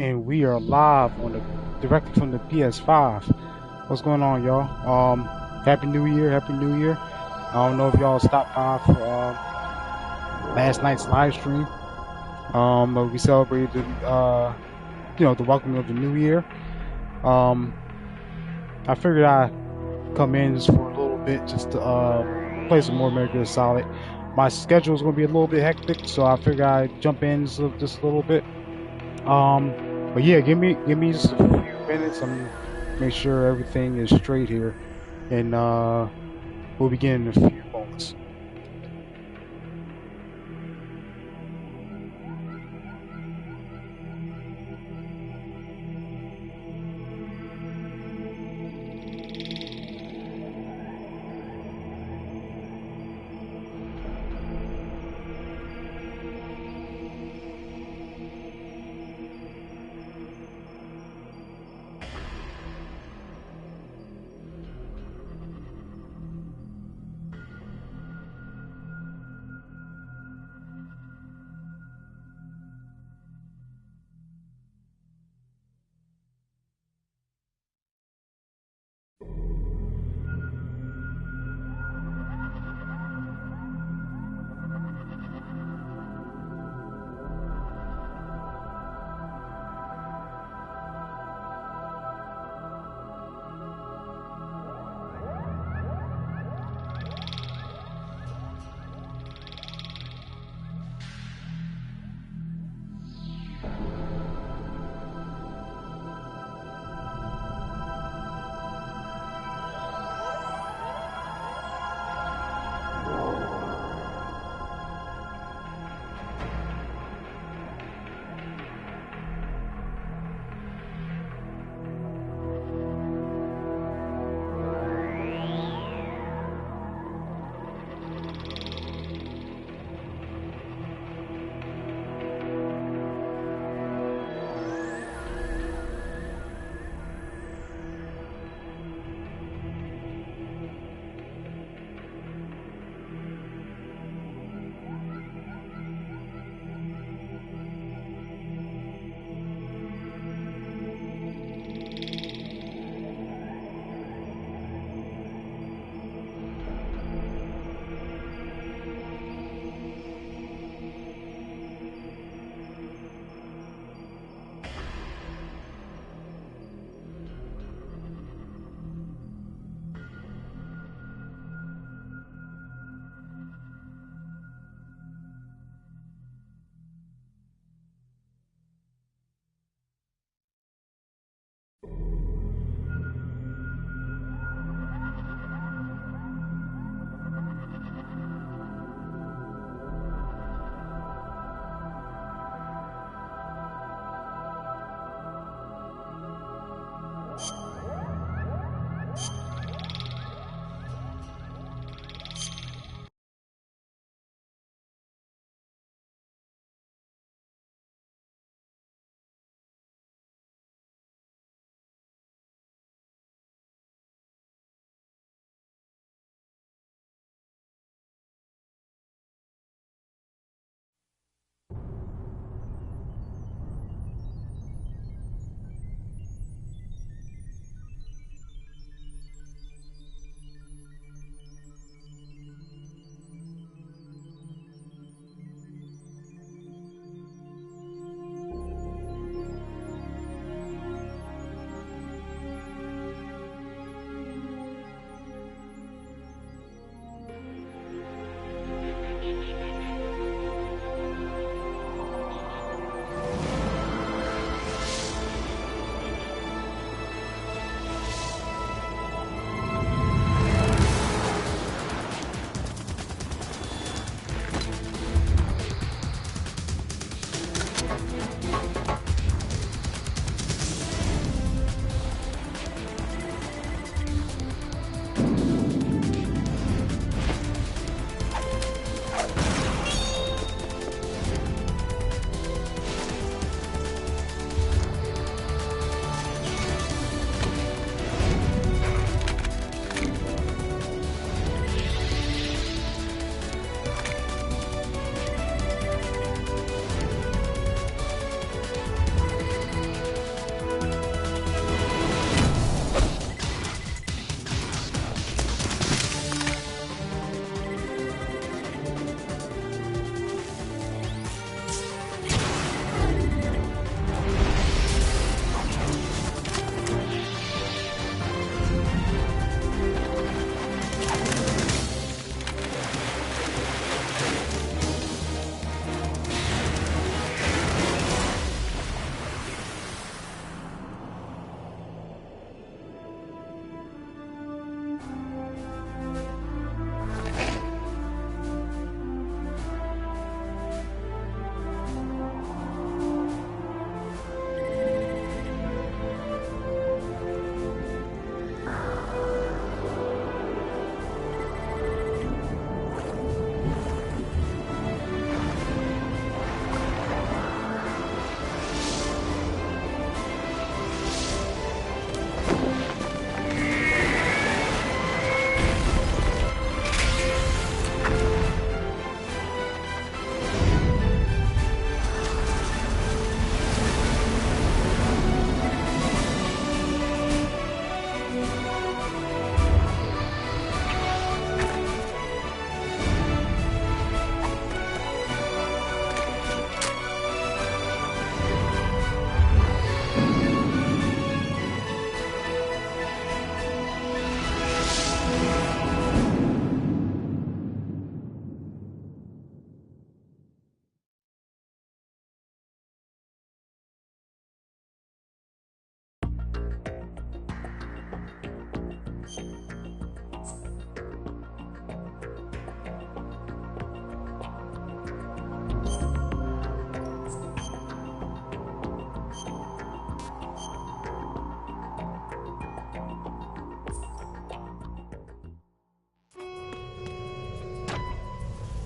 and we are live on the directly from the PS5. What's going on, y'all? Happy New Year! Happy New Year! I don't know if y'all stopped by for last night's live stream. But we celebrated the welcoming of the New Year. I figured I'd come in just for a little bit just to play some more Metal Gear Solid. My schedule is going to be a little bit hectic, so I figured I'd jump in just a little bit. But yeah, give me just a few minutes. I'm gonna make sure everything is straight here, and we'll begin in a few moments.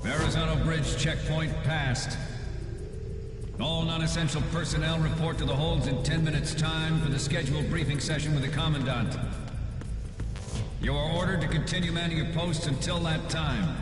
Verrazano Bridge checkpoint passed. All non-essential personnel report to the holds in 10 minutes' time for the scheduled briefing session with the Commandant. You are ordered to continue manning your posts until that time.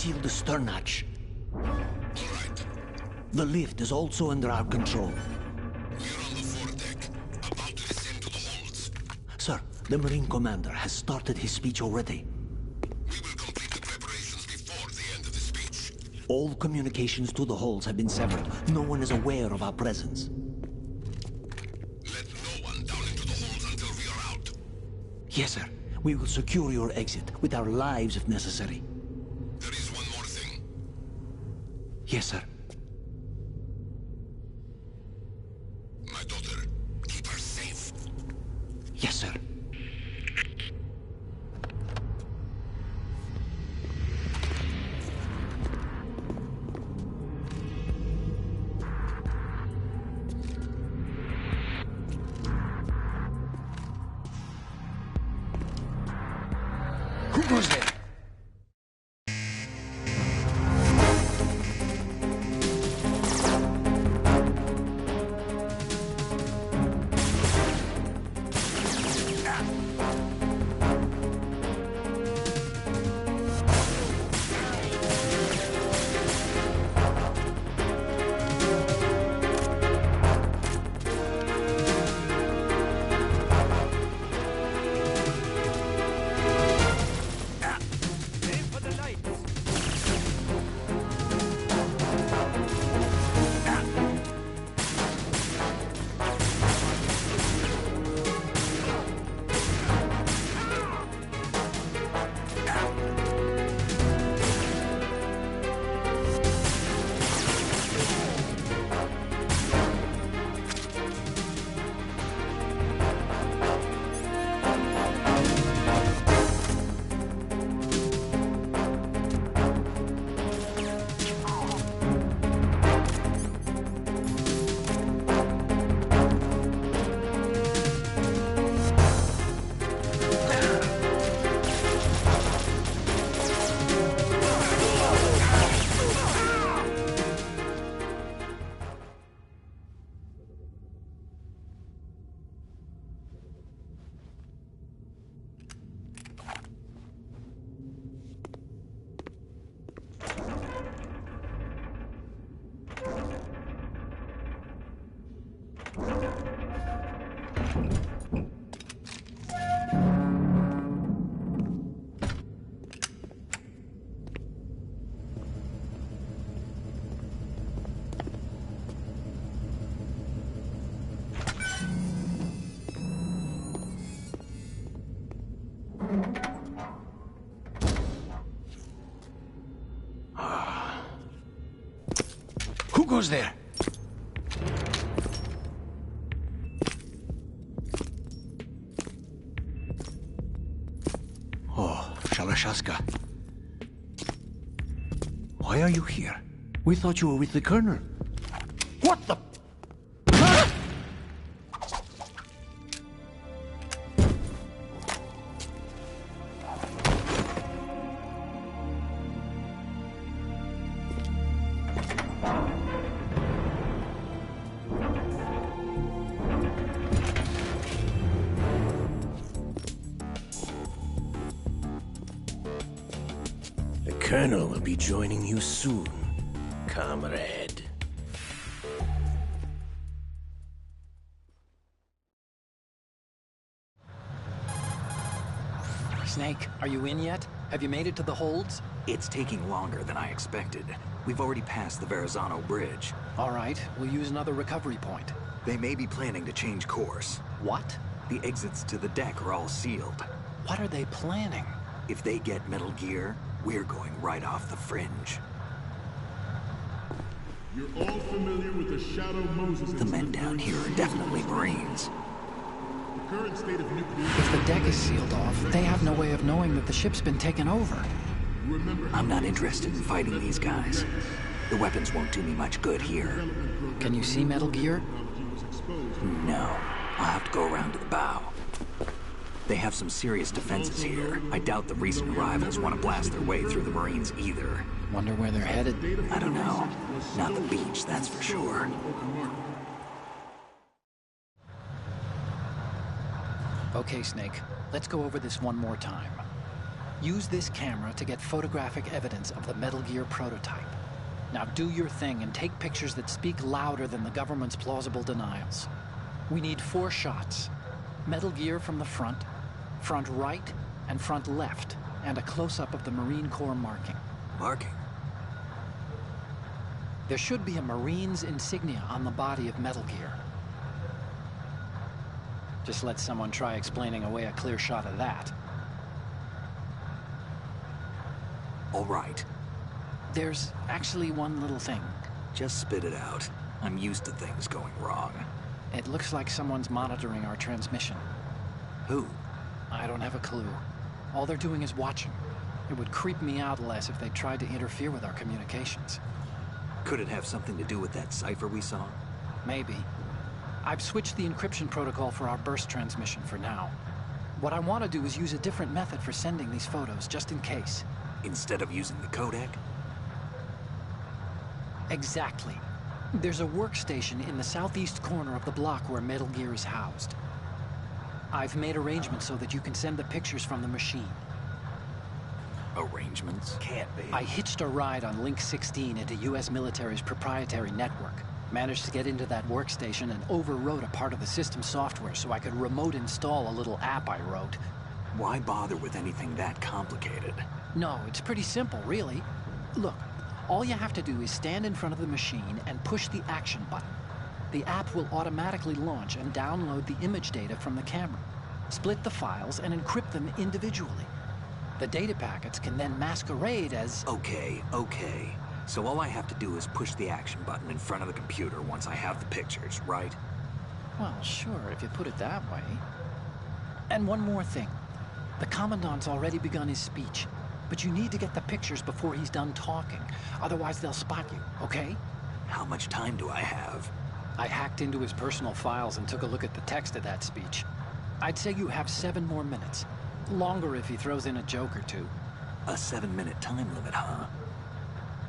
seal the stern hatch. All right. The lift is also under our control. We're on the foredeck, about to descend to the holds. Sir, the Marine Commander has started his speech already. We will complete the preparations before the end of the speech. All communications to the holds have been severed. No one is aware of our presence. Let no one down into the holds until we are out. Yes, sir. We will secure your exit with our lives if necessary. There is one more thing. Yes, sir. My daughter, keep her safe. Yes, sir. Who goes there? Who goes there? Oh, Shalashaska. Why are you here? We thought you were with the Colonel. What the... The Colonel will be joining you soon, comrade. Snake, are you in yet? Have you made it to the holds? It's taking longer than I expected. We've already passed the Verrazano Bridge. All right, we'll use another recovery point. They may be planning to change course. What? The exits to the deck are all sealed. What are they planning? If they get Metal Gear, we're going right off the fringe. You're all familiar with the Shadow Moses The men incident down during here are the definitely Marines. The current state of nuclear... If the deck is sealed off, they have no way of knowing that the ship's been taken over. Remember I'm not interested in fighting these guys. The weapons won't do me much good here. Can you see Metal Gear? No. I'll have to go around to the bow. They have some serious defenses here. I doubt the recent arrivals want to blast their way through the Marines either. Wonder where they're headed. I don't know. Not the beach, that's for sure. Okay, Snake. Let's go over this one more time. Use this camera to get photographic evidence of the Metal Gear prototype. Now do your thing and take pictures that speak louder than the government's plausible denials. We need 4 shots. Metal Gear from the front right, and front left, and a close-up of the Marine Corps marking. Marking? There should be a Marine's insignia on the body of Metal Gear. Just let someone try explaining away a clear shot of that. All right. There's actually one little thing. Just spit it out. I'm used to things going wrong. It looks like someone's monitoring our transmission. Who? I don't have a clue. All they're doing is watching. It would creep me out less if they tried to interfere with our communications. Could it have something to do with that cipher we saw? Maybe. I've switched the encryption protocol for our burst transmission for now. What I want to do is use a different method for sending these photos, just in case. Instead of using the codec? Exactly. There's a workstation in the southeast corner of the block where Metal Gear is housed. I've made arrangements so that you can send the pictures from the machine. Arrangements? Can't be. I hitched a ride on Link 16 into US military's proprietary network. Managed to get into that workstation and overwrote a part of the system software so I could remote install a little app I wrote. Why bother with anything that complicated? No, it's pretty simple, really. Look, all you have to do is stand in front of the machine and push the action button. The app will automatically launch and download the image data from the camera, split the files, and encrypt them individually. The data packets can then masquerade as... Okay. So all I have to do is push the action button in front of the computer once I have the pictures, right? Well, sure, if you put it that way. And one more thing. The Commandant's already begun his speech, but you need to get the pictures before he's done talking. Otherwise, they'll spot you, okay? How much time do I have? I hacked into his personal files and took a look at the text of that speech. I'd say you have 7 more minutes. Longer if he throws in a joke or two. A 7-minute time limit, huh?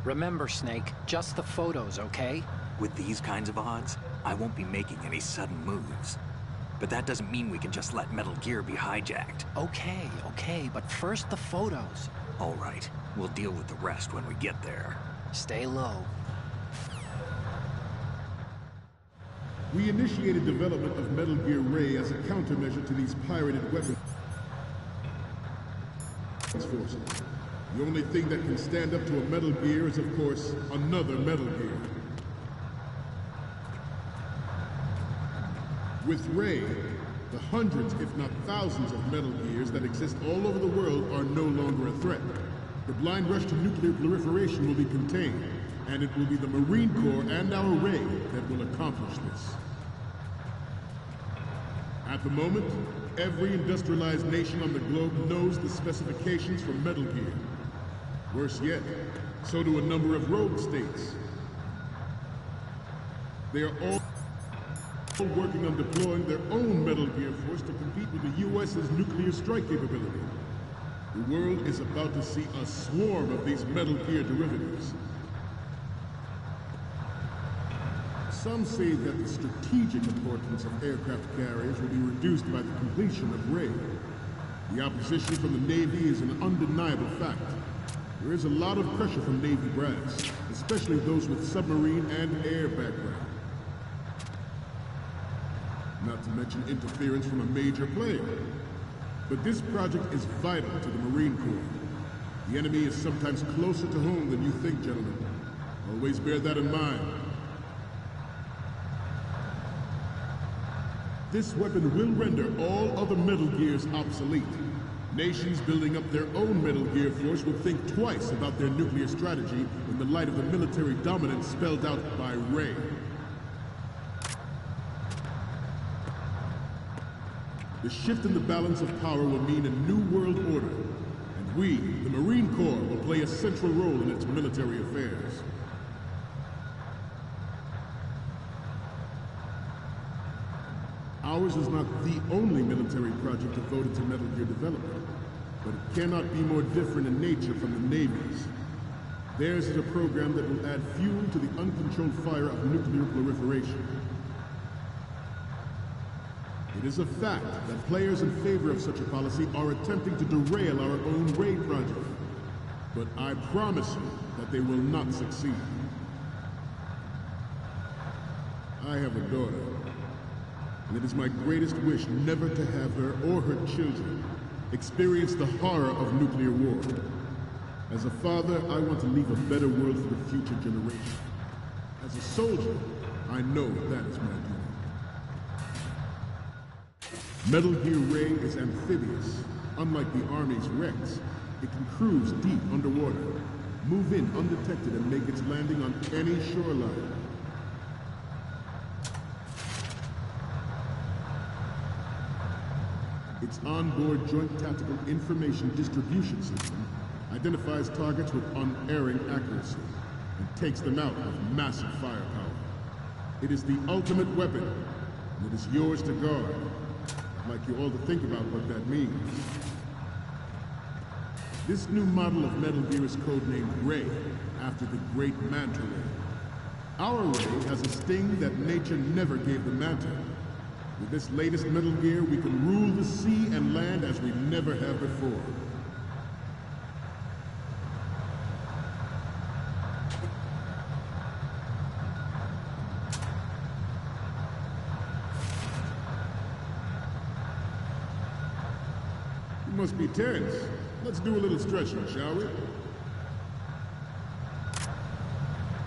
Remember, Snake, just the photos, okay? With these kinds of odds, I won't be making any sudden moves. But that doesn't mean we can just let Metal Gear be hijacked. Okay, but first the photos. All right, we'll deal with the rest when we get there. Stay low. We initiated development of Metal Gear Ray as a countermeasure to these pirated weapons forces. The only thing that can stand up to a Metal Gear is, of course, another Metal Gear. With Ray, the hundreds, if not thousands, of Metal Gears that exist all over the world are no longer a threat. The blind rush to nuclear proliferation will be contained, and it will be the Marine Corps and our Ray that will accomplish this. At the moment, every industrialized nation on the globe knows the specifications for Metal Gear. Worse yet, so do a number of rogue states. They are all working on deploying their own Metal Gear force to compete with the US's nuclear strike capability. The world is about to see a swarm of these Metal Gear derivatives. Some say that the strategic importance of aircraft carriers will be reduced by the completion of Ray. The opposition from the Navy is an undeniable fact. There is a lot of pressure from Navy brass, especially those with submarine and air background. Not to mention interference from a major player. But this project is vital to the Marine Corps. The enemy is sometimes closer to home than you think, gentlemen. Always bear that in mind. This weapon will render all other Metal Gears obsolete. Nations building up their own Metal Gear force will think twice about their nuclear strategy in the light of the military dominance spelled out by Ray. The shift in the balance of power will mean a new world order, and we, the Marine Corps, will play a central role in its military affairs. Ours is not the only military project devoted to Metal Gear development, but it cannot be more different in nature from the Navy's. Theirs is a program that will add fuel to the uncontrolled fire of nuclear proliferation. It is a fact that players in favor of such a policy are attempting to derail our own raid project. But I promise you that they will not succeed. I have a daughter, and it is my greatest wish never to have her or her children experience the horror of nuclear war. As a father, I want to leave a better world for the future generation. As a soldier, I know that is my duty. Metal Gear Ray is amphibious. Unlike the Army's Rex, it can cruise deep underwater, move in undetected, and make its landing on any shoreline. Its onboard Joint Tactical Information Distribution System identifies targets with unerring accuracy and takes them out with massive firepower. It is the ultimate weapon, and it is yours to guard. I'd like you all to think about what that means. This new model of Metal Gear is codenamed Ray, after the great Manta Ray. Our Ray has a sting that nature never gave the Manta. With this latest Metal Gear, we can rule the sea and land as we never have before. You must be tense. Let's do a little stretching, shall we?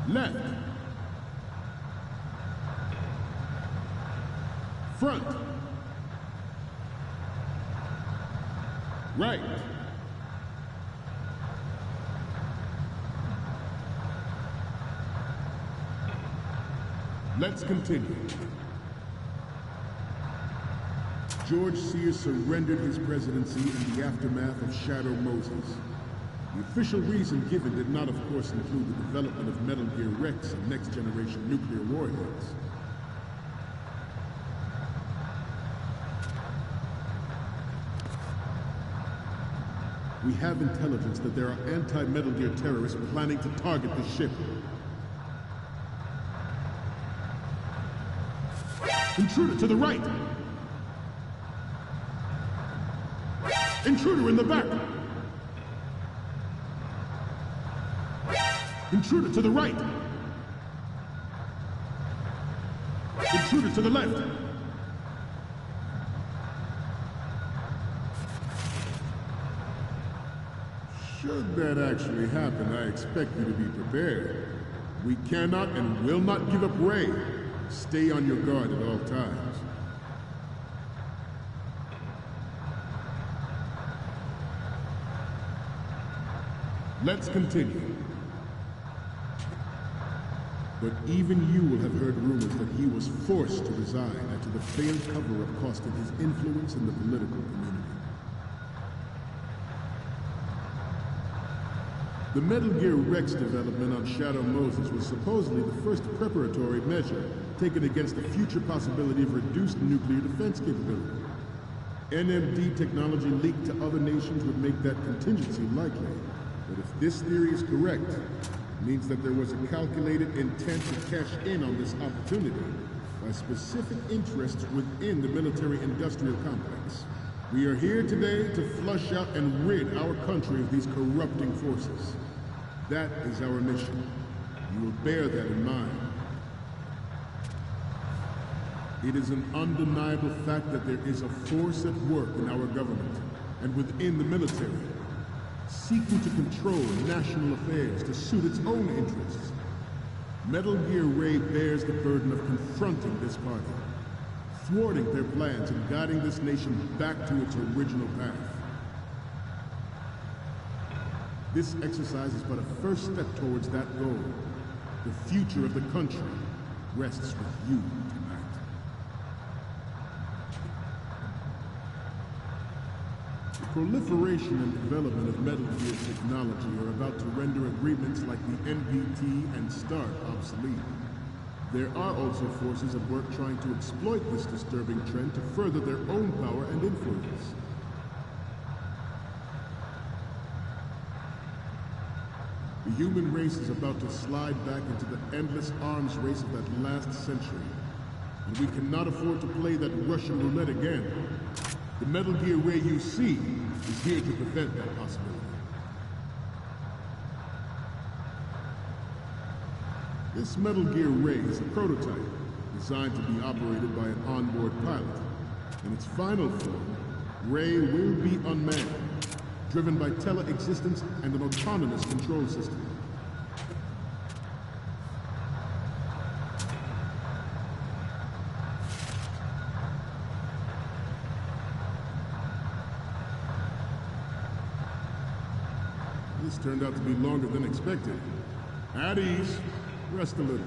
Left. Front. Right. Let's continue. George Sears surrendered his presidency in the aftermath of Shadow Moses. The official reason given did not, of course, include the development of Metal Gear Rex and next-generation nuclear warheads. We have intelligence that there are anti-Metal Gear terrorists planning to target the ship. Intruder to the right! Intruder in the back! Intruder to the right! Intruder to the left! Should that actually happen, I expect you to be prepared. We cannot and will not give up Ray. Stay on your guard at all times. Let's continue. But even you will have heard rumors that he was forced to resign after the failed cover-up costing his influence in the political community. The Metal Gear Rex development on Shadow Moses was supposedly the first preparatory measure taken against the future possibility of reduced nuclear defense capability. NMD technology leaked to other nations would make that contingency likely. But if this theory is correct, it means that there was a calculated intent to cash in on this opportunity by specific interests within the military-industrial complex. We are here today to flush out and rid our country of these corrupting forces. That is our mission. You will bear that in mind. It is an undeniable fact that there is a force at work in our government and within the military, seeking to control national affairs to suit its own interests. Metal Gear Ray bears the burden of confronting this party, thwarting their plans and guiding this nation back to its original path. This exercise is but a first step towards that goal. The future of the country rests with you tonight. The proliferation and development of Metal Gear technology are about to render agreements like the NPT and START obsolete. There are also forces at work trying to exploit this disturbing trend to further their own power and influence. The human race is about to slide back into the endless arms race of that last century. and we cannot afford to play that Russian roulette again. The Metal Gear Ray you see is here to prevent that possibility. This Metal Gear Ray is a prototype designed to be operated by an onboard pilot. In its final form, Ray will be unmanned, driven by tele-existence and an autonomous control system. This turned out to be longer than expected. At ease. Rest a little.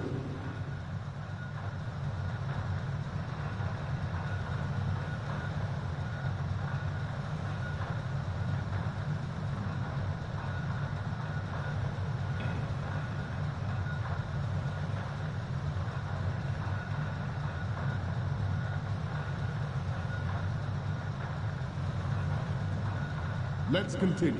Let's continue.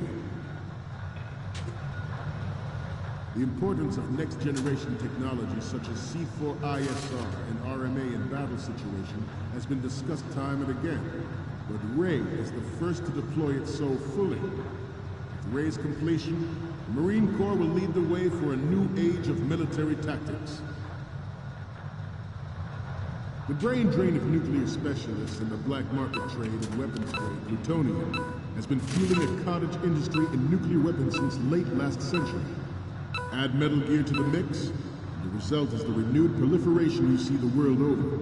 The importance of next-generation technology such as C4ISR and RMA in battle situation has been discussed time and again, but Ray is the first to deploy it so fully. With Ray's completion, the Marine Corps will lead the way for a new age of military tactics. The brain drain of nuclear specialists and the black market trade and weapons trade, plutonium, has been fueling a cottage industry in nuclear weapons since late last century. Add Metal Gear to the mix, and the result is the renewed proliferation you see the world over.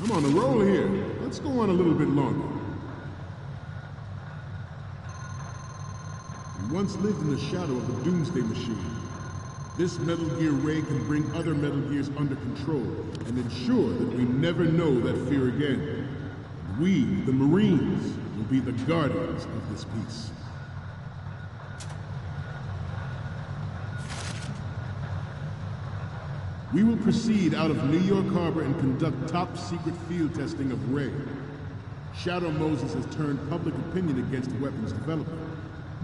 I'm on a roll here. Let's go on a little bit longer. We once lived in the shadow of the Doomsday Machine. This Metal Gear Ray can bring other Metal Gears under control and ensure that we never know that fear again. We, the Marines, will be the guardians of this peace. We will proceed out of New York Harbor and conduct top-secret field testing of Ray. Shadow Moses has turned public opinion against weapons development.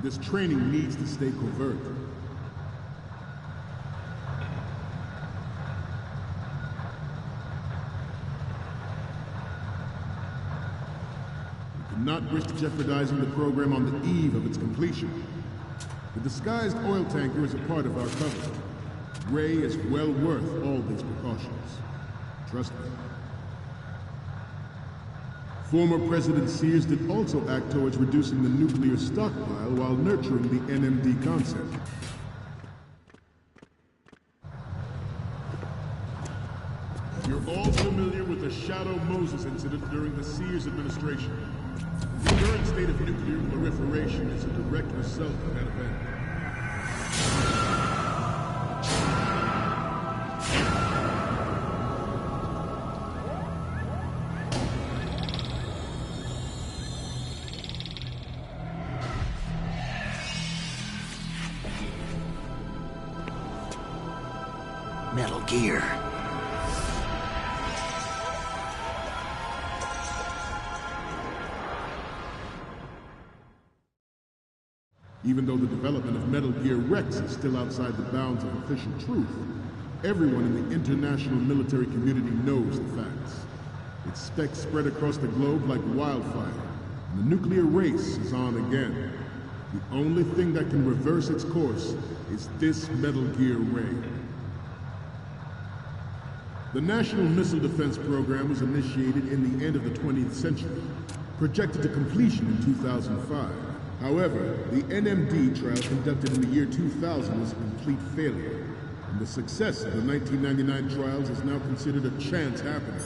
This training needs to stay covert. Not risk jeopardizing the program on the eve of its completion. The disguised oil tanker is a part of our cover. Ray is well worth all these precautions. Trust me. Former President Sears did also act towards reducing the nuclear stockpile while nurturing the NMD concept. You're all familiar with the Shadow Moses incident during the Sears administration. The current state of nuclear proliferation is a direct result of that event. Metal Gear. Even though the development of Metal Gear Rex is still outside the bounds of official truth, everyone in the international military community knows the facts. Its specs spread across the globe like wildfire, and the nuclear race is on again. The only thing that can reverse its course is this Metal Gear Ray. The National Missile Defense Program was initiated in the end of the 20th century, projected to completion in 2005. However, the NMD trial conducted in the year 2000 was a complete failure, and the success of the 1999 trials is now considered a chance happening.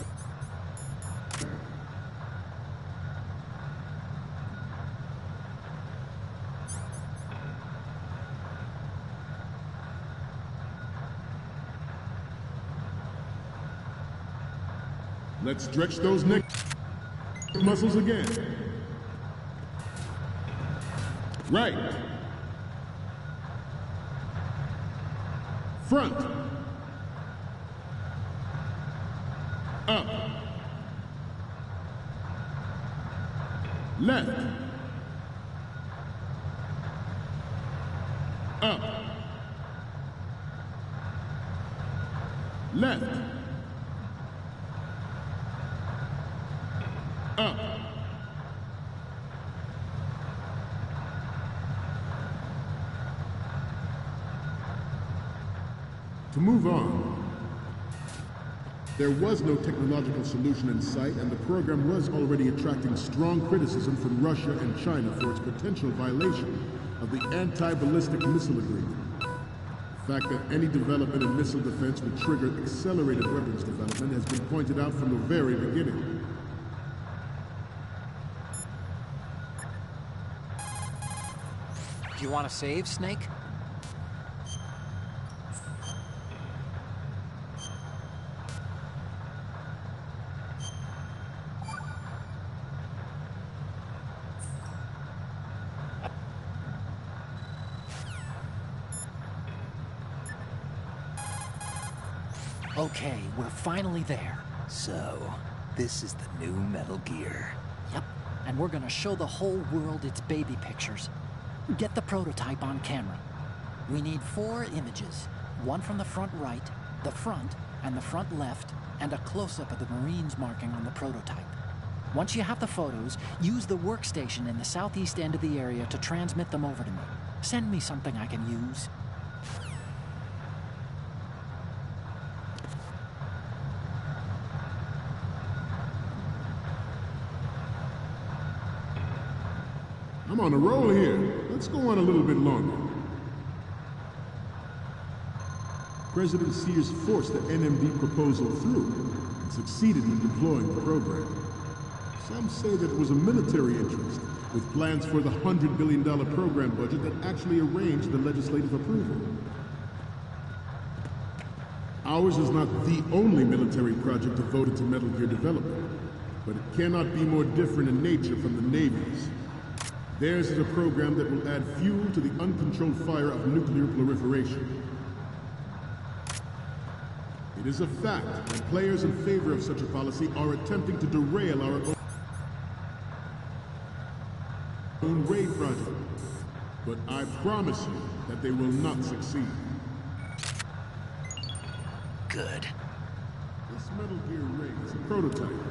Let's stretch those neck muscles again. Right. Front. Up. Left. Up. Left. Up. To move on, there was no technological solution in sight, and the program was already attracting strong criticism from Russia and China for its potential violation of the anti-ballistic missile agreement. The fact that any development in missile defense would trigger accelerated weapons development has been pointed out from the very beginning. Do you want to save, Snake? Okay, we're finally there. So, this is the new Metal Gear. Yep, and we're gonna show the whole world its baby pictures. Get the prototype on camera. We need 4 images. One from the front right, the front, and the front left, and a close-up of the Marines marking on the prototype. Once you have the photos, use the workstation in the southeast end of the area to transmit them over to me. Send me something I can use. I'm on a roll here. Let's go on a little bit longer. President Sears forced the NMD proposal through and succeeded in deploying the program. Some say that it was a military interest, with plans for the $100 billion program budget that actually arranged the legislative approval. Ours is not the only military project devoted to Metal Gear development, but it cannot be more different in nature from the Navy's. Theirs is a program that will add fuel to the uncontrolled fire of nuclear proliferation. It is a fact that players in favor of such a policy are attempting to derail our own Ray project. But I promise you that they will not succeed. Good. This Metal Gear Ray is a prototype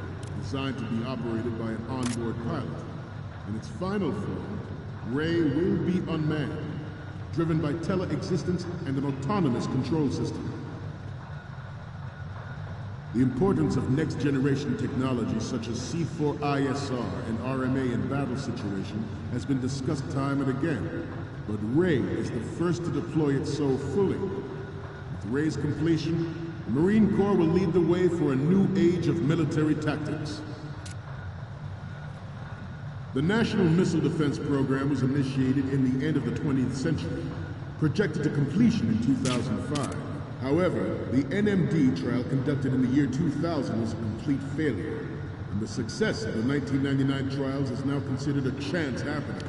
designed to be operated by an onboard pilot. In its final form, Ray will be unmanned, driven by tele-existence and an autonomous control system. The importance of next-generation technologies such as C4ISR and RMA in battle situation has been discussed time and again, but Ray is the first to deploy it so fully. With Ray's completion, the Marine Corps will lead the way for a new age of military tactics. The National Missile Defense Program was initiated in the end of the 20th century, projected to completion in 2005. However, the NMD trial conducted in the year 2000 was a complete failure, and the success of the 1999 trials is now considered a chance happening.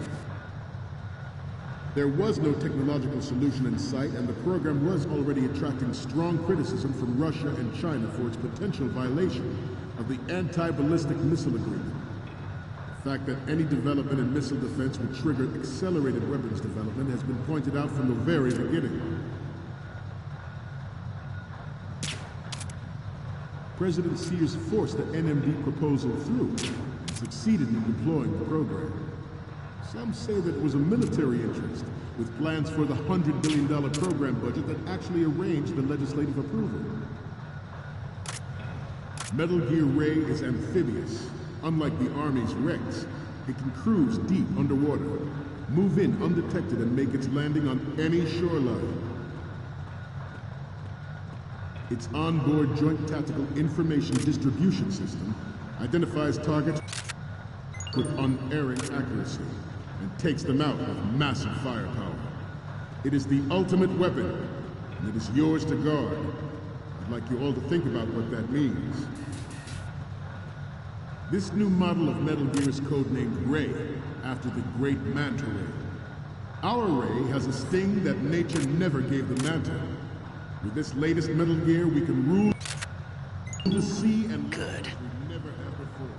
There was no technological solution in sight, and the program was already attracting strong criticism from Russia and China for its potential violation of the anti-ballistic missile agreement. The fact that any development in missile defense would trigger accelerated weapons development has been pointed out from the very beginning. President Sears forced the NMD proposal through and succeeded in deploying the program. Some say that it was a military interest, with plans for the $100 billion program budget that actually arranged the legislative approval. Metal Gear Ray is amphibious. Unlike the Army's Rex, it can cruise deep underwater, move in undetected, and make its landing on any shoreline. Its onboard Joint Tactical Information Distribution System identifies targets with unerring accuracy and takes them out with massive firepower. It is the ultimate weapon, and it is yours to guard. I'd like you all to think about what that means. This new model of Metal Gear is codenamed Ray, after the great Manta Ray. Our Ray has a sting that nature never gave the Manta. With this latest Metal Gear, we can rule the sea and land as we never have before.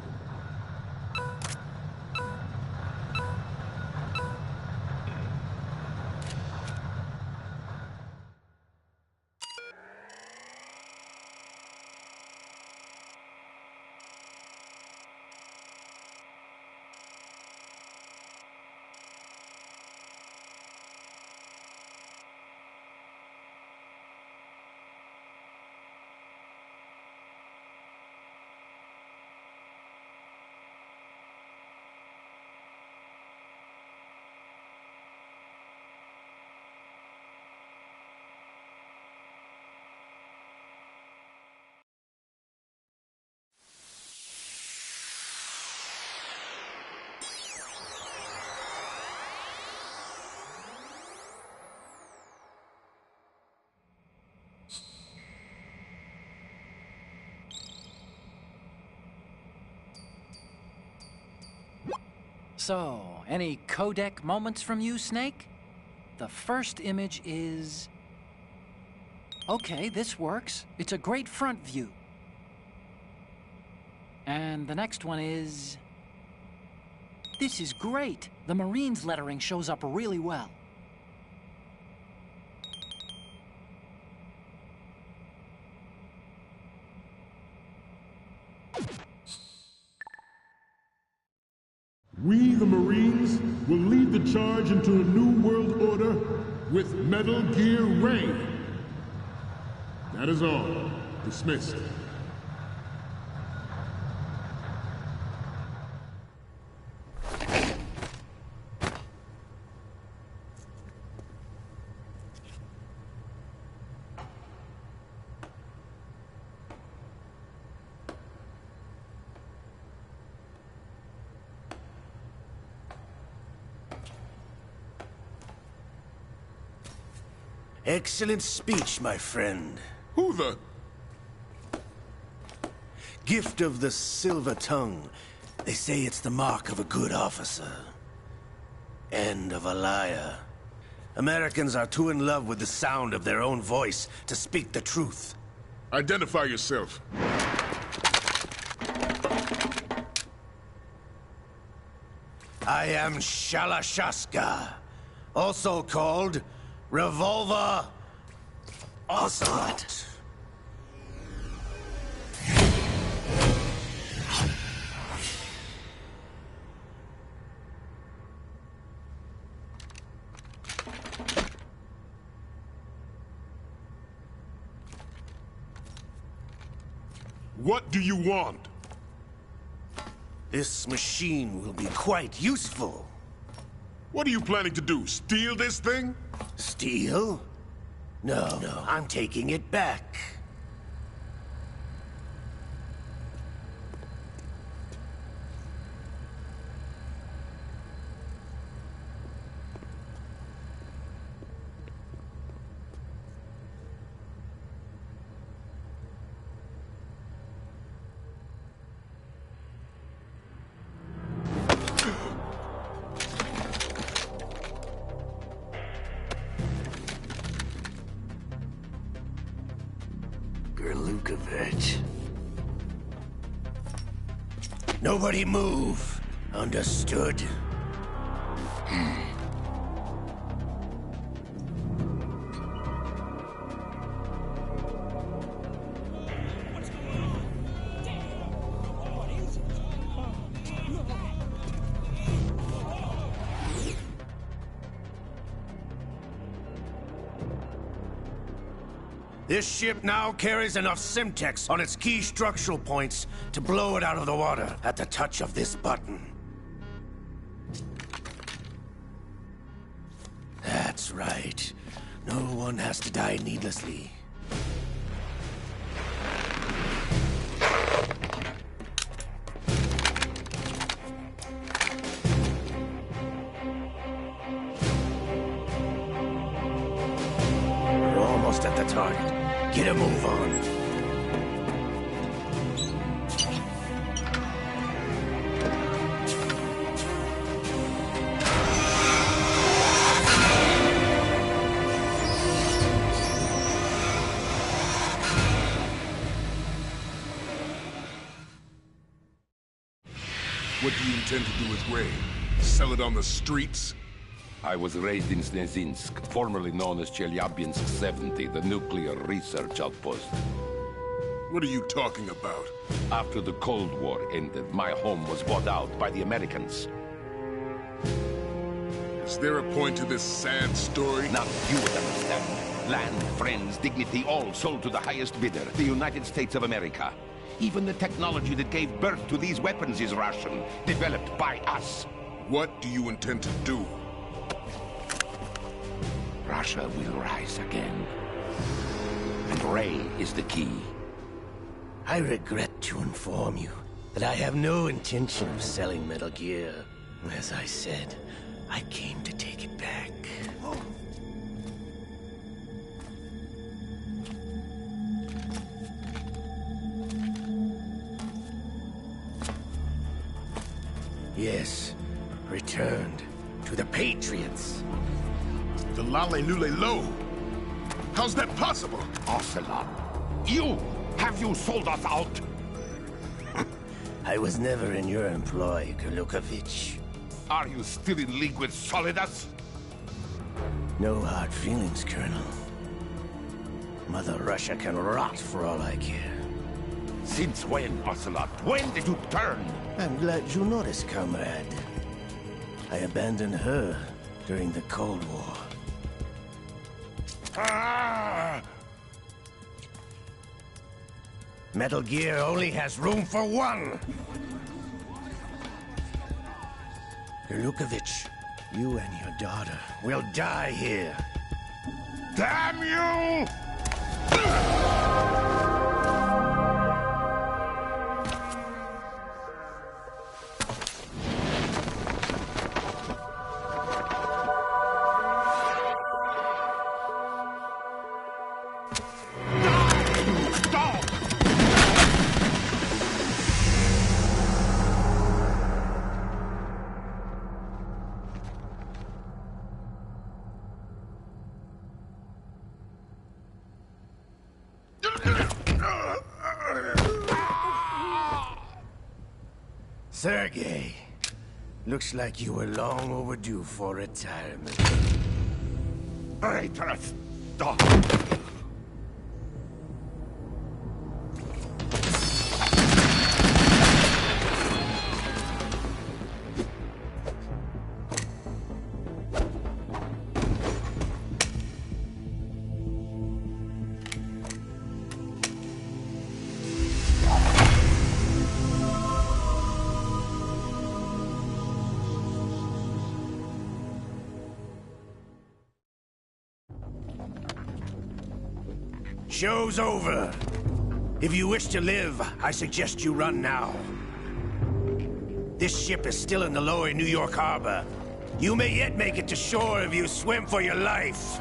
So, any codec moments from you, Snake? The first image is... Okay, this works. It's a great front view. And the next one is... This is great. The Marines lettering shows up really well. We, the Marines, will lead the charge into a new world order with Metal Gear Ray. That is all. Dismissed. Excellent speech, my friend. Who the... Gift of the silver tongue. They say it's the mark of a good officer. And of a liar. Americans are too in love with the sound of their own voice to speak the truth. Identify yourself. I am Shalashaska, also called Revolver Ocelot. What do you want? This machine will be quite useful. What are you planning to do? Steal this thing? Steal? No, I'm taking it back. Nobody move. Understood? This ship now carries enough Simtex on its key structural points to blow it out of the water at the touch of this button. That's right. No one has to die needlessly. We're almost at the target. Get a move on. What do you intend to do with Ray? Sell it on the streets? I was raised in Snezinsk, formerly known as Chelyabinsk 70, the nuclear research outpost. What are you talking about? After the Cold War ended, my home was bought out by the Americans. Is there a point to this sad story? Now you would understand. Land, friends, dignity, all sold to the highest bidder, the United States of America. Even the technology that gave birth to these weapons is Russian, developed by us. What do you intend to do? Russia will rise again. And Ray is the key. I regret to inform you that I have no intention of selling Metal Gear. As I said, I came to take it back. Yes, returned to the Patriots. The Lale Lule Lo. How's that possible? Ocelot, have you sold us out? I was never in your employ, Kulukovich. Are you still in league with Solidus? No hard feelings, Colonel. Mother Russia can rot for all I care. Since when, Ocelot? When did you turn? I'm glad you noticed, comrade. I abandoned her during the Cold War. Ah! Metal Gear only has room for one! Kulukovich, you and your daughter will die here. Damn you! Sergei, looks like you were long overdue for retirement. Traitorous dog! Show's over. If you wish to live, I suggest you run now. This ship is still in the lower New York harbor. You may yet make it to shore if you swim for your life.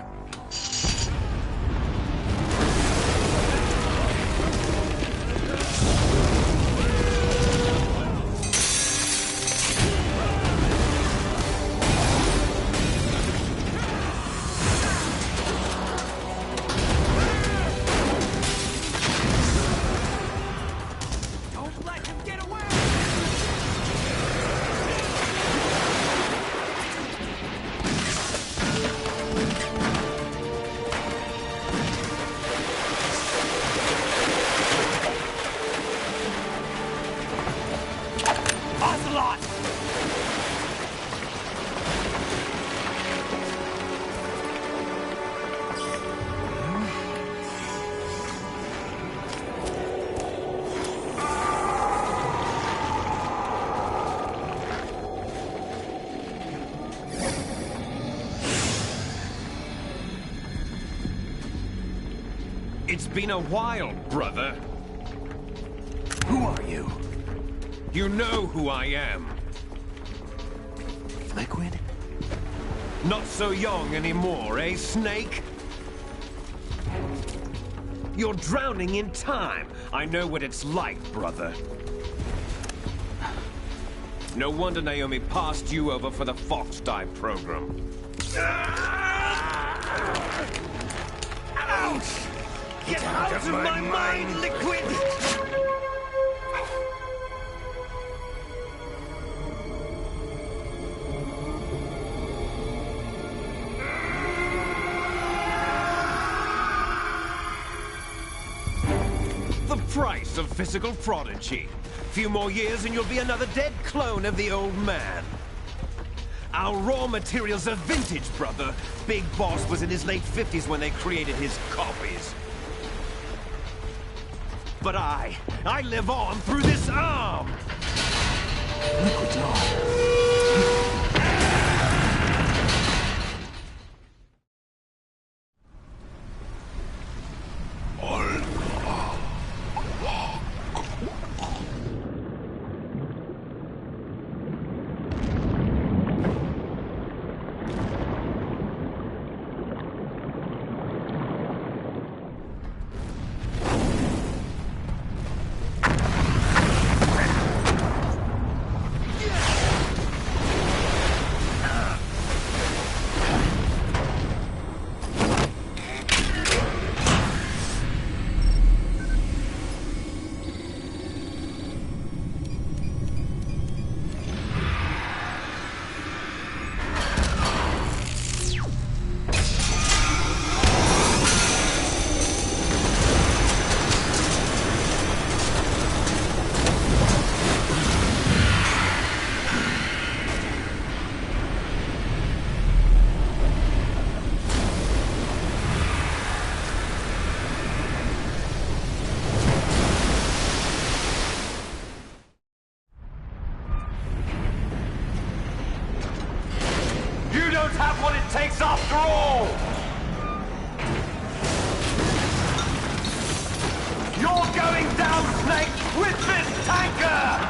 It's been a while, brother. Who are you? You know who I am. Liquid? Not so young anymore, eh, Snake? You're drowning in time. I know what it's like, brother. No wonder Naomi passed you over for the Fox Dive program. Ouch! Get out of my mind, Liquid! The price of physical prodigy. Few more years and you'll be another dead clone of the old man. Our raw materials are vintage, brother. Big Boss was in his late 50s when they created his copies. But I live on through this arm! Liquid's on. it takes after all! You're going down, Snake, with this tanker!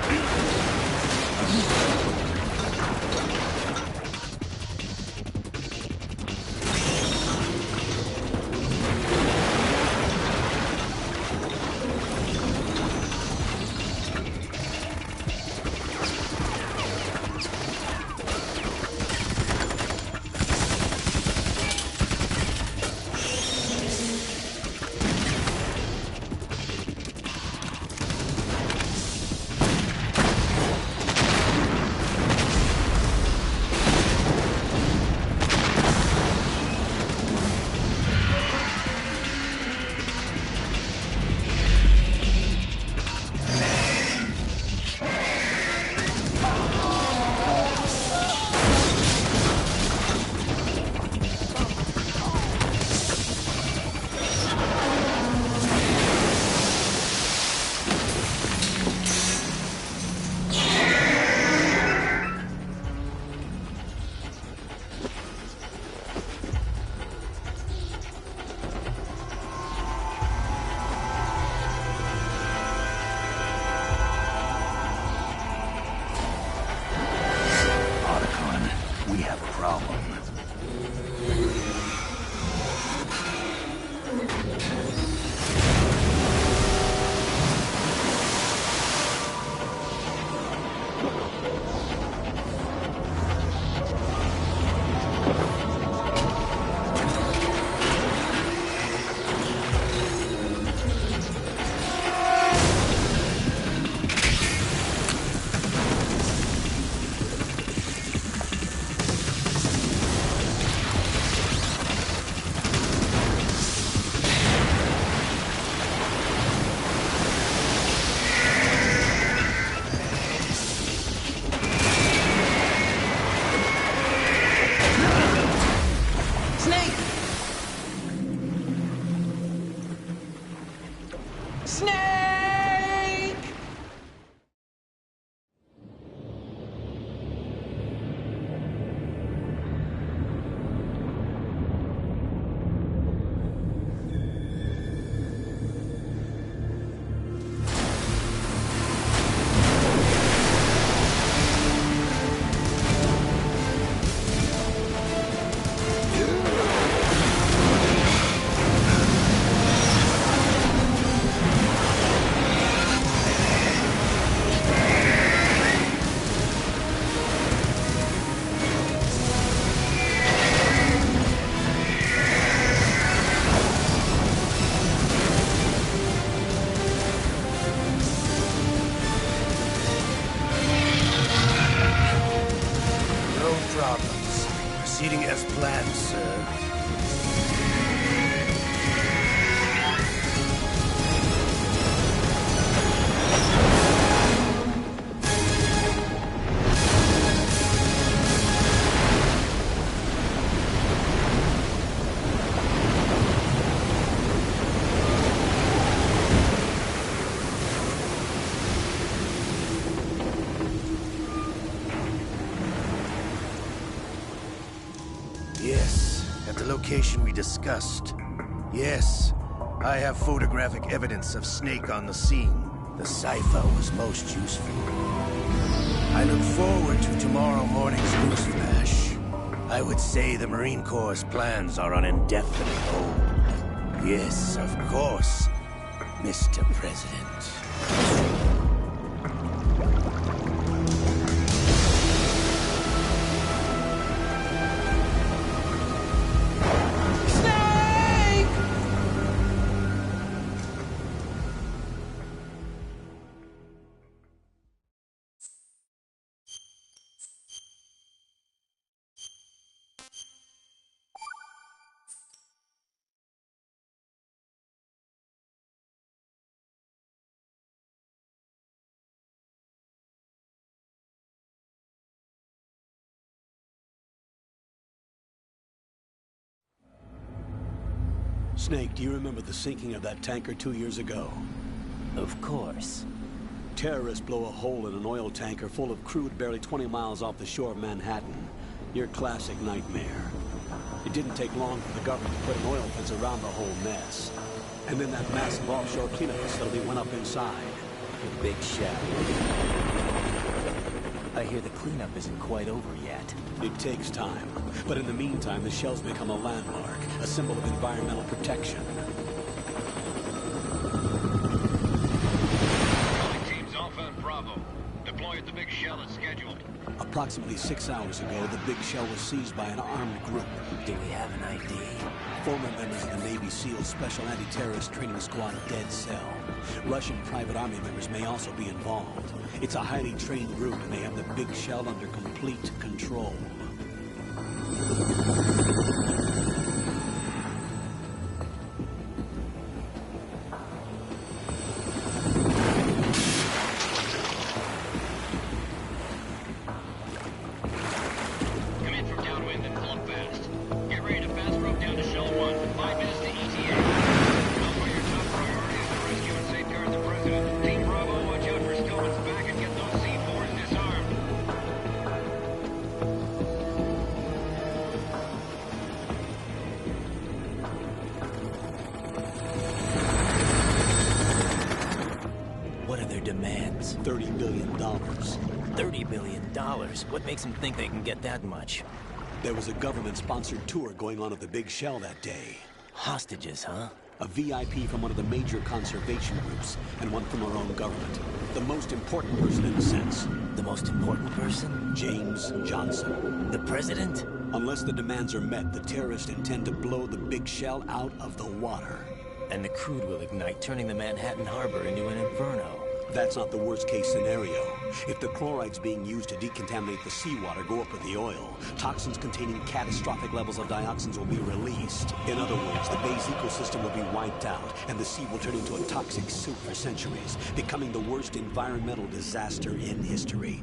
Proceeding as planned, sir. Yes, at the location we discussed. Yes, I have photographic evidence of Snake on the scene. The cipher was most useful. I look forward to tomorrow morning's news flash. I would say the Marine Corps' plans are on indefinite hold. Yes, of course, Mr. President. Snake, do you remember the sinking of that tanker 2 years ago? Of course. Terrorists blow a hole in an oil tanker full of crude barely 20 miles off the shore of Manhattan. Your classic nightmare. It didn't take long for the government to put an oil fence around the whole mess. And then that massive offshore cleanup facility went up inside. The big shell. I hear the cleanup isn't quite over yet. It takes time. But in the meantime, the shell's become a landmark, a symbol of environmental protection. Teams Alpha and Bravo. Deploy at the big shell as scheduled. Approximately 6 hours ago, the big shell was seized by an armed group. Do we have an ID? Former members of the Navy SEAL Special Anti-Terrorist Training Squad Dead Cell. Russian private army members may also be involved. It's a highly trained group, and they have the big shell under complete control. Demands. $30 billion. $30 billion? What makes them think they can get that much? There was a government-sponsored tour going on at the big shell that day. Hostages, huh? A VIP from one of the major conservation groups, and one from our own government. The most important person in a sense. The most important person? James Johnson. The president? Unless the demands are met, the terrorists intend to blow the big shell out of the water. And the crude will ignite, turning the Manhattan Harbor into an inferno. That's not the worst-case scenario. If the chlorides being used to decontaminate the seawater go up with the oil, toxins containing catastrophic levels of dioxins will be released. In other words, the bay's ecosystem will be wiped out, and the sea will turn into a toxic soup for centuries, becoming the worst environmental disaster in history.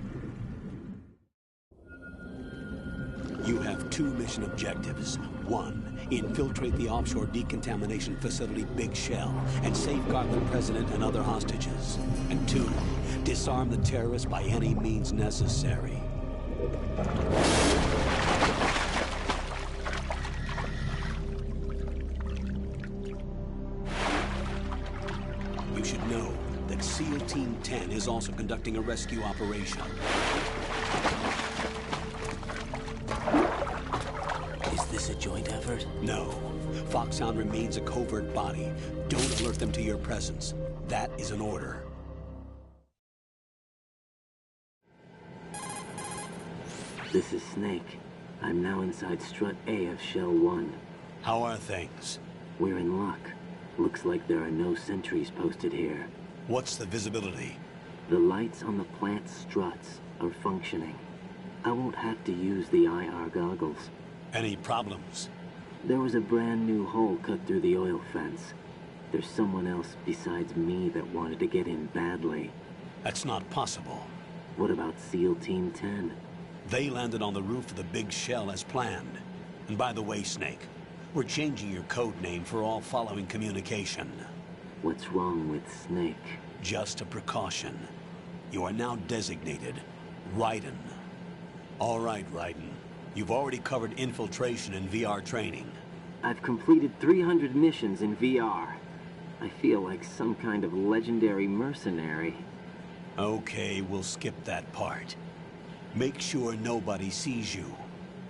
You have 2 mission objectives. 1, infiltrate the offshore decontamination facility Big Shell and safeguard the president and other hostages. And 2, disarm the terrorists by any means necessary. You should know that SEAL Team 10 is also conducting a rescue operation. Is this a joint effort? No. Foxhound remains a covert body. Don't alert them to your presence. That is an order. This is Snake. I'm now inside Strut A of Shell 1. How are things? We're in luck. Looks like there are no sentries posted here. What's the visibility? The lights on the plant's struts are functioning. I won't have to use the IR goggles. Any problems? There was a brand new hole cut through the oil fence. There's someone else besides me that wanted to get in badly. That's not possible. What about SEAL Team 10? They landed on the roof of the Big Shell as planned. And by the way, Snake, we're changing your code name for all following communication. What's wrong with Snake? Just a precaution. You are now designated Raiden. All right, Raiden. You've already covered infiltration and VR training. I've completed 300 missions in VR. I feel like some kind of legendary mercenary. Okay, we'll skip that part. Make sure nobody sees you.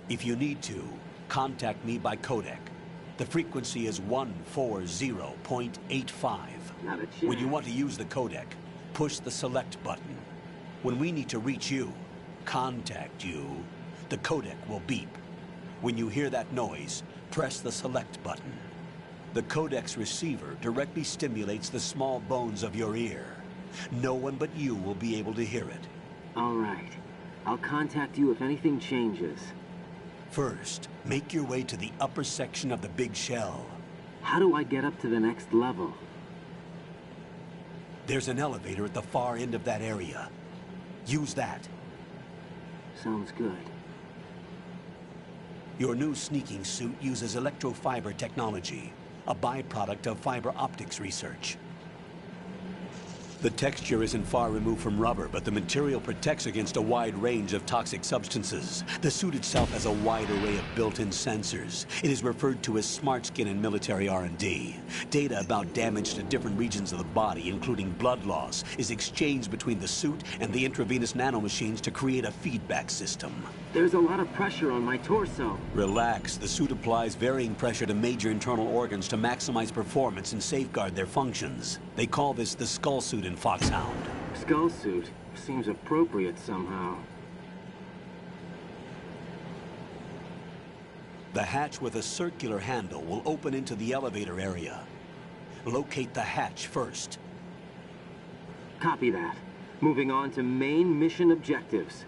If you need to, contact me by codec. The frequency is 140.85. Not a chance. When you want to use the codec, push the select button. When we need to reach you, contact you, the codec will beep. When you hear that noise, press the select button. The codec's receiver directly stimulates the small bones of your ear. No one but you will be able to hear it. All right. I'll contact you if anything changes. First, make your way to the upper section of the Big Shell. How do I get up to the next level? There's an elevator at the far end of that area. Use that. Sounds good. Your new sneaking suit uses electrofiber technology, a byproduct of fiber optics research. The texture isn't far removed from rubber, but the material protects against a wide range of toxic substances. The suit itself has a wide array of built-in sensors. It is referred to as smart skin in military R&D. Data about damage to different regions of the body, including blood loss, is exchanged between the suit and the intravenous nanomachines to create a feedback system. There's a lot of pressure on my torso. Relax. The suit applies varying pressure to major internal organs to maximize performance and safeguard their functions. They call this the skull suit in Foxhound. Skull suit seems appropriate somehow. The hatch with a circular handle will open into the elevator area. Locate the hatch first. Copy that. Moving on to main mission objectives.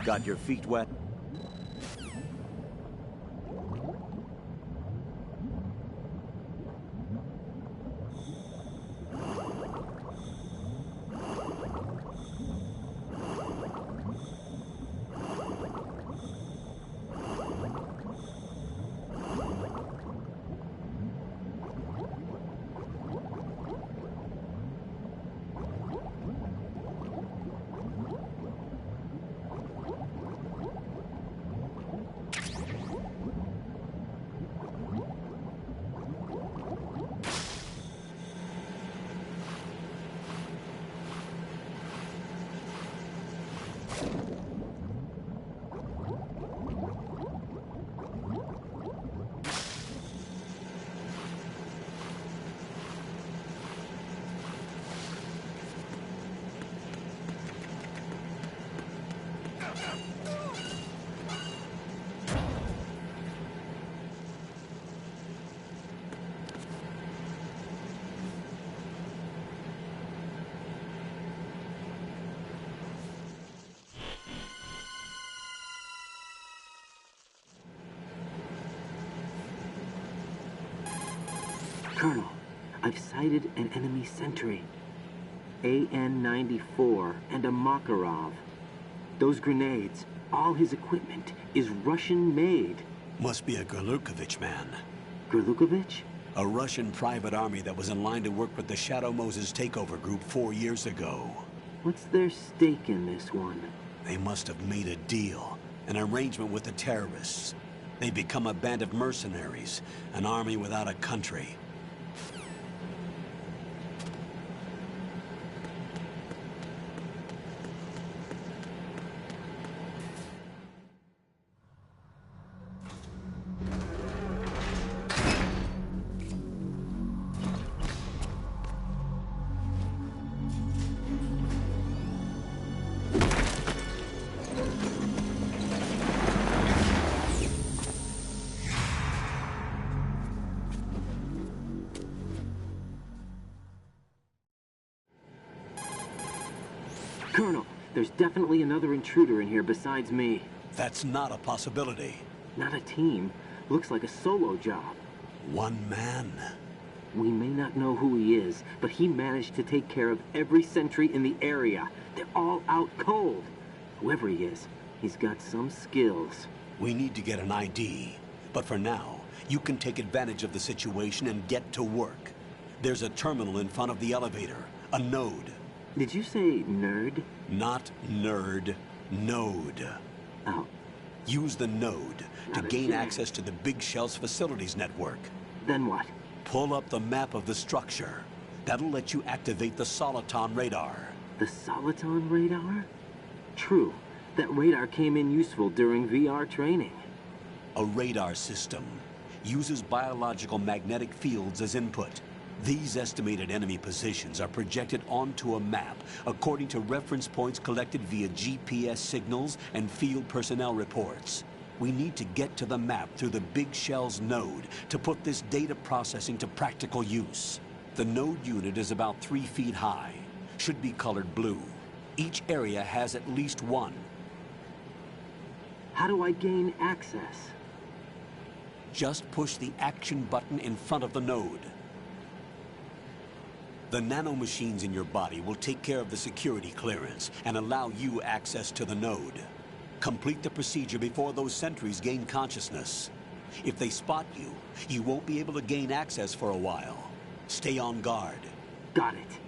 Got your feet wet? Colonel, I've sighted an enemy sentry. AN-94 and a Makarov. Those grenades, all his equipment, is Russian-made. Must be a Gurlukovich man. Gurlukovich? A Russian private army that was in line to work with the Shadow Moses takeover group 4 years ago. What's their stake in this one? They must have made a deal, an arrangement with the terrorists. They become a band of mercenaries, an army without a country. There's definitely another intruder in here besides me. That's not a possibility. Not a team. Looks like a solo job. One man. We may not know who he is, but he managed to take care of every sentry in the area. They're all out cold. Whoever he is, he's got some skills. We need to get an ID. But for now, you can take advantage of the situation and get to work. There's a terminal in front of the elevator. A node. Did you say nerd? Not nerd. Node. Oh. Use the node to gain access to the Big Shell's facilities network. Then what? Pull up the map of the structure. That'll let you activate the Soliton radar. The Soliton radar? True. That radar came in useful during VR training. A radar system uses biological magnetic fields as input. These estimated enemy positions are projected onto a map according to reference points collected via GPS signals and field personnel reports. We need to get to the map through the Big Shell's node to put this data processing to practical use. The node unit is about 3 feet high, should be colored blue. Each area has at least one. How do I gain access? Just push the action button in front of the node. The nanomachines in your body will take care of the security clearance and allow you access to the node. Complete the procedure before those sentries gain consciousness. If they spot you, you won't be able to gain access for a while. Stay on guard. Got it.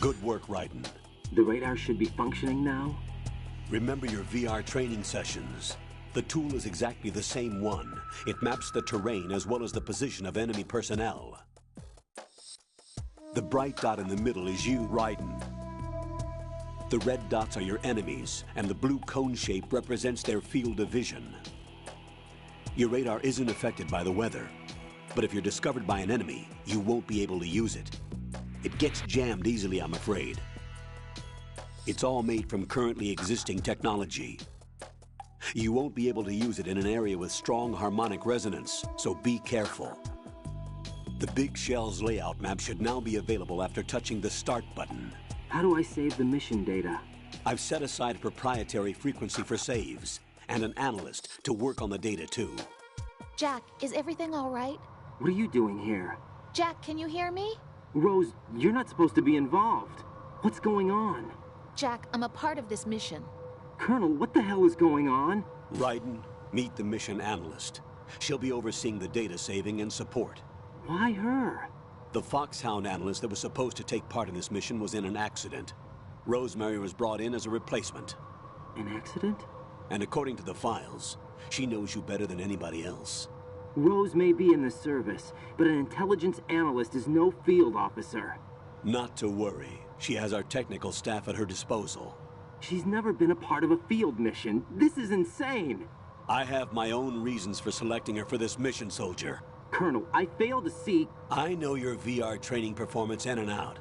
Good work, Raiden. The radar should be functioning now? Remember your VR training sessions. The tool is exactly the same one. It maps the terrain as well as the position of enemy personnel. The bright dot in the middle is you, Raiden. The red dots are your enemies, and the blue cone shape represents their field of vision. Your radar isn't affected by the weather, but if you're discovered by an enemy, you won't be able to use it. It gets jammed easily, I'm afraid. It's all made from currently existing technology. You won't be able to use it in an area with strong harmonic resonance, so be careful. The Big Shell's layout map should now be available after touching the Start button. How do I save the mission data? I've set aside a proprietary frequency for saves, and an analyst to work on the data too. Jack, is everything all right? What are you doing here? Jack, can you hear me? Rose, you're not supposed to be involved. What's going on? Jack, I'm a part of this mission. Colonel, what the hell is going on? Raiden, meet the mission analyst. She'll be overseeing the data saving and support. Why her? The Foxhound analyst that was supposed to take part in this mission was in an accident. Rosemary was brought in as a replacement. An accident? And according to the files, she knows you better than anybody else. Rose may be in the service, but an intelligence analyst is no field officer. Not to worry. She has our technical staff at her disposal. She's never been a part of a field mission. This is insane. I have my own reasons for selecting her for this mission, soldier. Colonel, I fail to see... I know your VR training performance in and out,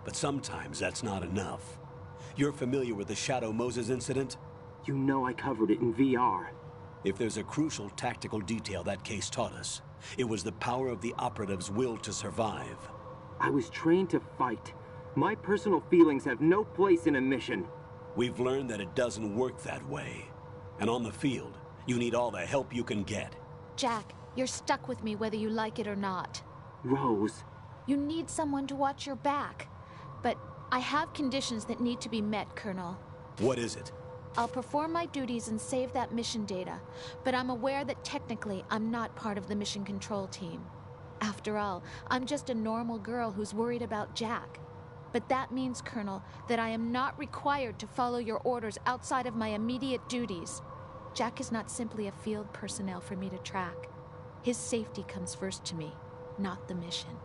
but sometimes that's not enough. You're familiar with the Shadow Moses incident? You know I covered it in VR. If there's a crucial tactical detail that case taught us, it was the power of the operative's will to survive. I was trained to fight. My personal feelings have no place in a mission. We've learned that it doesn't work that way. And on the field, you need all the help you can get. Jack, you're stuck with me whether you like it or not. Rose. You need someone to watch your back. But I have conditions that need to be met, Colonel. What is it? I'll perform my duties and save that mission data, but I'm aware that technically I'm not part of the mission control team. After all, I'm just a normal girl who's worried about Jack. But that means, Colonel, that I am not required to follow your orders outside of my immediate duties. Jack is not simply a field personnel for me to track. His safety comes first to me, not the mission.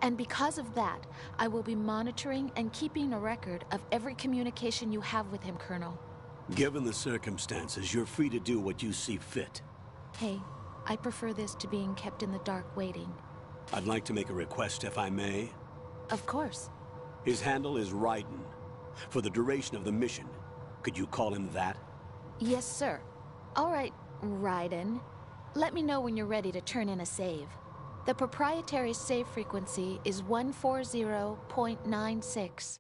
And because of that, I will be monitoring and keeping a record of every communication you have with him, Colonel. Given the circumstances, you're free to do what you see fit. Hey, I prefer this to being kept in the dark waiting. I'd like to make a request, if I may. Of course. His handle is Raiden. For the duration of the mission, could you call him that? Yes, sir. All right, Raiden. Let me know when you're ready to turn in a save. The proprietary save frequency is 140.96.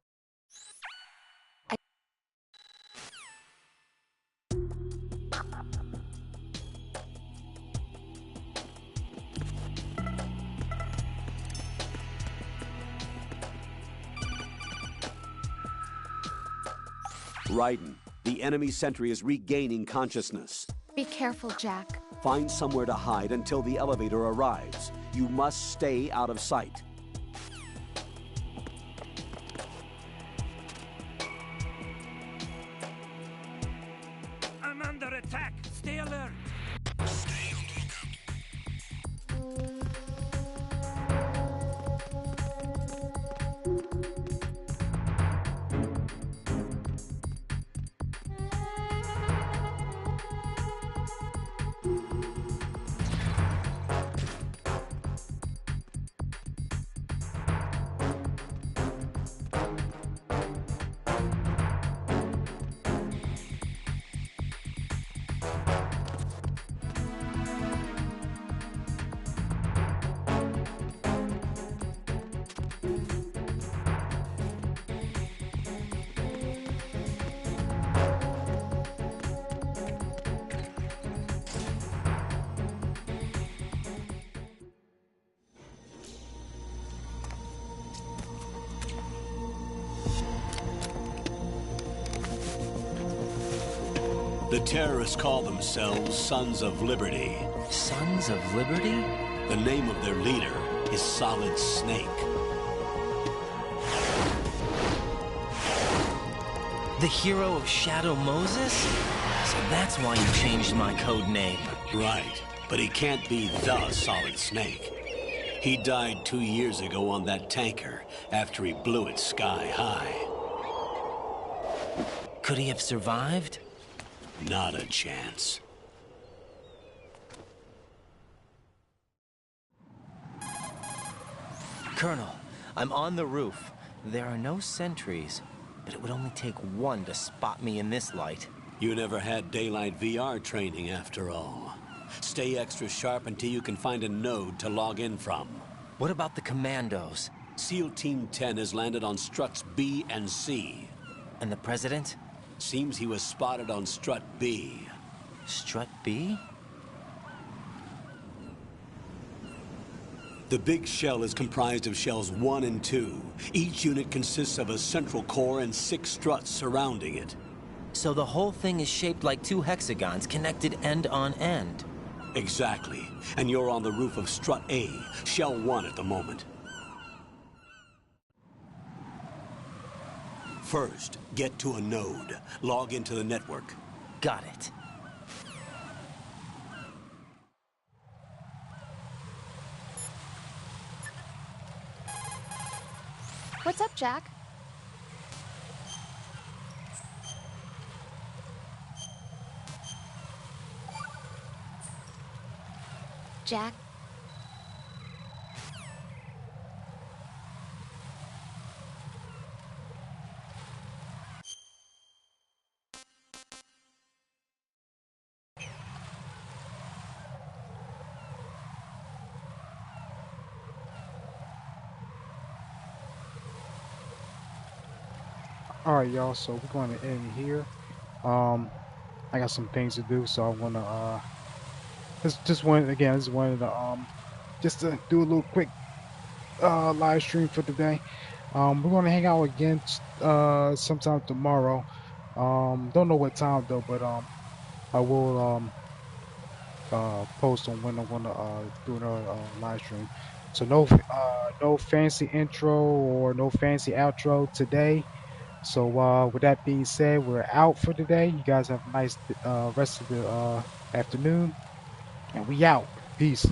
Raiden, the enemy sentry is regaining consciousness. Be careful, Jack. Find somewhere to hide until the elevator arrives. You must stay out of sight. I'm under attack. Stay alert. Stay on the lookout. The terrorists call themselves Sons of Liberty. Sons of Liberty? The name of their leader is Solid Snake. The hero of Shadow Moses? So that's why you changed my code name. Right, but he can't be the Solid Snake. He died 2 years ago on that tanker after he blew it sky high. Could he have survived? Not a chance. Colonel, I'm on the roof. There are no sentries, but it would only take one to spot me in this light. You never had daylight VR training after all. Stay extra sharp until you can find a node to log in from. What about the commandos? SEAL Team 10 has landed on struts B and C. And the President? Seems he was spotted on strut B. Strut B? The big shell is comprised of shells 1 and 2. Each unit consists of a central core and 6 struts surrounding it. So the whole thing is shaped like 2 hexagons connected end on end. Exactly. And you're on the roof of strut A, shell 1 at the moment. First, get to a node. Log into the network. Got it. up, Jack? Jack? Alright, y'all, so we're going to end here. I got some things to do, so I'm gonna just wanted to just to do a little quick live stream for today. We're gonna hang out again sometime tomorrow. Don't know what time though, but I will post on when I'm gonna do another live stream. So no fancy intro or no fancy outro today. So with that being said, we're out for today. You guys have a nice rest of the afternoon, and we out. Peace.